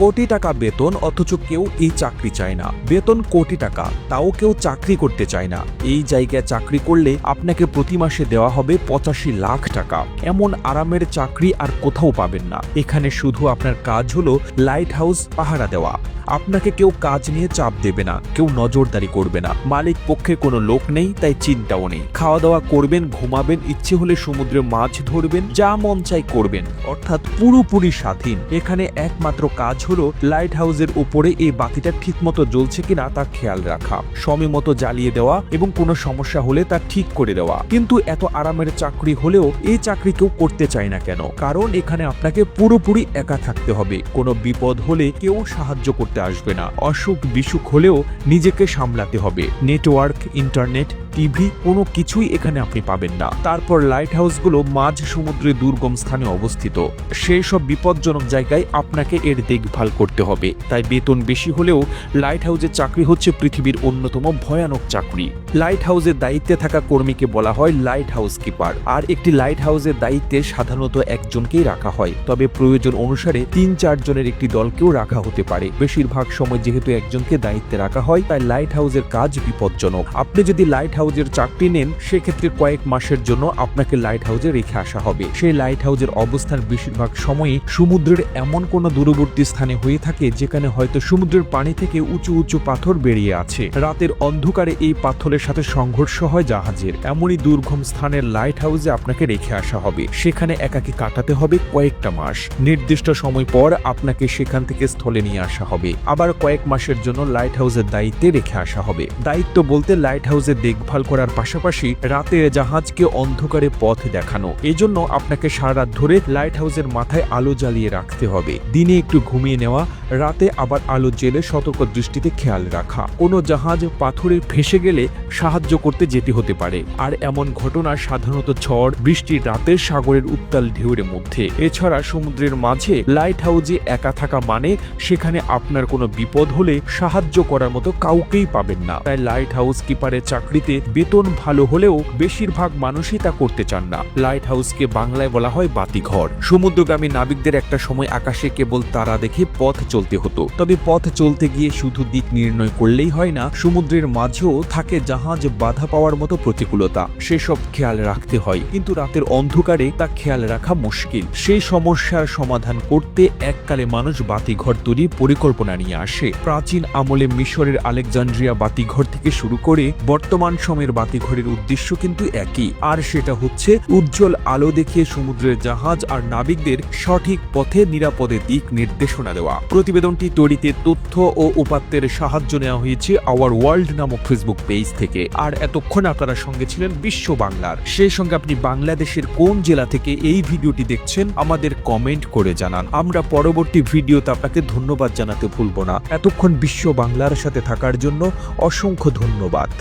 কোটি টাকা বেতন অথচ কেউ এই চাকরি চায় না। বেতন কোটি টাকা, তাও কেউ চাকরি করতে চায় না। এই জায়গায় চাকরি করলে আপনাকে প্রতি মাসে দেওয়া হবে 85 লাখ টাকা। এমন আরামের চাকরি আর কোথাও পাবেন না। এখানে শুধু আপনার কাজ হলো লাইট হাউস পাহারা দেওয়া। আপনাকে কেউ কাজ নিয়ে চাপ দেবে না, কেউ নজরদারি করবে না। মালিক পক্ষে কোনো লোক নেই, তাই চিন্তাও নেই। খাওয়া দাওয়া করবেন, ঘুমাবেন, ইচ্ছে হলে সমুদ্রে মাছ ধরবেন, যা মন চাই করবেন, অর্থাৎ পুরোপুরি স্বাধীন। এখানে একমাত্র কাজ হলো লাইট হাউসের উপরে এই বাতিটা ঠিকমতো জ্বলছে কিনা তা খেয়াল রাখা, সময় মতো জ্বালিয়ে দেওয়া এবং কোনো সমস্যা হলে তা ঠিক করে দেওয়া। কিন্তু এত আরামের চাকরি হলেও এই চাকরি কেউ করতে চায় না কেন? কারণ এখানে আপনাকে পুরোপুরি একা থাকতে হবে। কোনো বিপদ হলে কেউ সাহায্য করতে আসবে না। অসুখ বিসুখ হলেও নিজেকে সামলাতে হবে। নেটওয়ার্ক, ইন্টারনেট, টিভি কোনো কিছুই এখানে আপনি পাবেন না। তারপর লাইট হাউসগুলো মাঝ সমুদ্রে দুর্গম স্থানে অবস্থিত। সেই সব বিপজ্জনক জায়গায় আপনাকে এর দেখভাল করতে হবে। তাই বেতন বেশি হলেও লাইট হাউসের চাকরি হচ্ছে পৃথিবীর অন্যতম ভয়ানক চাকরি। লাইট হাউসের দায়িত্বে থাকা কর্মীকে বলা হয় লাইট হাউস কিপার। আর একটি লাইট হাউসের দায়িত্বে সাধারণত একজনকেই রাখা হয়, তবে প্রয়োজন অনুসারে ৩-৪ জনের একটি দলকেও রাখা হতে পারে। বেশিরভাগ সময় যেহেতু একজনকে দায়িত্বে রাখা হয়, তাই লাইট হাউসের কাজ বিপজ্জনক। আপনি যদি লাইট হাউসের চাকরি নেন, সেক্ষেত্রে কয়েক মাসের জন্য আপনাকে লাইট হাউসে রেখে আসা হবে। সেই লাইট হাউসের অবস্থান বেশিরভাগ সময়ই সমুদ্রের এমন কোন দূরবর্তী স্থানে হয়ে থাকে যেখানে হয়তো সমুদ্রের পানি থেকে উঁচু উঁচু পাথর বেরিয়ে আছে। রাতের অন্ধকারে এই পাথরের সাথে সংঘর্ষ হয় জাহাজের। এমনই দুর্গম স্থানের লাইট হাউসে আপনাকে রেখে আসা হবে। সেখানে একাকী কাটাতে হবে কয়েকটা মাস। নির্দিষ্ট সময় পর আপনাকে সেখান থেকে স্থলে নিয়ে আসা হবে। আবার কয়েক মাসের জন্য লাইট হাউসের দায়িত্বে রেখে আসা হবে। দায়িত্ব বলতে লাইট হাউসে দেখভাল করার পাশাপাশি রাতে জাহাজকে অন্ধকারে পথ দেখানো। এজন্য আপনাকে সারা রাত ধরে লাইট হাউসের মাথায় আলো জ্বালিয়ে রাখতে হবে। দিনে একটু ঘুমিয়ে নেওয়া, রাতে আবার আলো জ্বেলে সতর্ক দৃষ্টিতে খেয়াল রাখা। কোনো জাহাজ পাথরে ফেসে গেলে সাহায্য করতে যেতে হতে পারে। আর এমন ঘটনা সাধারণত ঝড় বৃষ্টির রাতে সাগরের উত্তাল ঢেউয়ের মধ্যে। এছাড়া সমুদ্রের মাঝে লাইট হাউসে একা থাকা মানে সেখানে আপনার কোনো বিপদ হলে সাহায্য করার মতো কাউকেই পাবেন না। তাই লাইট হাউস কিপারের চাকরিতে বেতন ভালো হলেও বেশিরভাগ মানুষই তা করতে চান না। লাইট হাউসকে বাংলায় বলা হয় বাতিঘর। সমুদ্রগামী নাবিকদের একটা সময় আকাশে কেবল তারা দেখে পথ চলতে হতো। তবে পথ চলতে গিয়ে শুধু দিক নির্ণয় করলেই হয় না, সমুদ্রের মাঝেও থাকে জাহাজ বাধা পাওয়ার মতো প্রতিকূলতা। সেসব খেয়াল রাখতে হয়, কিন্তু রাতের অন্ধকারে তা খেয়াল রাখা মুশকিল। সেই সমস্যার সমাধান করতে এককালে মানুষ বাতিঘর তৈরি পরিকল্পনা নিয়ে আসে। প্রাচীন আমলে মিশরের আলেকজান্দ্রিয়া বাতিঘর থেকে শুরু করে বর্তমান সময়ের বাতিঘরের উদ্দেশ্য কিন্তু একই, আর সেটা হচ্ছে উজ্জ্বল আলো দেখিয়ে সমুদ্রের জাহাজ আর নাবিকদের সঠিক পথে নিরাপদে দিক নির্দেশনা দেওয়া। প্রতিবেদনটি তৈরিতে তথ্য ও উপাত্তের সাহায্য নেওয়া হয়েছে আওয়ার ওয়ার্ল্ড নামক ফেসবুক পেজ থেকে। আর এতক্ষণ আপনারা সঙ্গে ছিলেন বিশ্ব বাংলার। সেই সঙ্গে আপনি বাংলাদেশের কোন জেলা থেকে এই ভিডিওটি দেখছেন আমাদের কমেন্ট করে জানান। আমরা পরবর্তী ভিডিওতে আপনাকে ধন্যবাদ জানাতে ভুলব না। এতক্ষণ বিশ্ব বাংলার সাথে থাকার জন্য অসংখ্য ধন্যবাদ।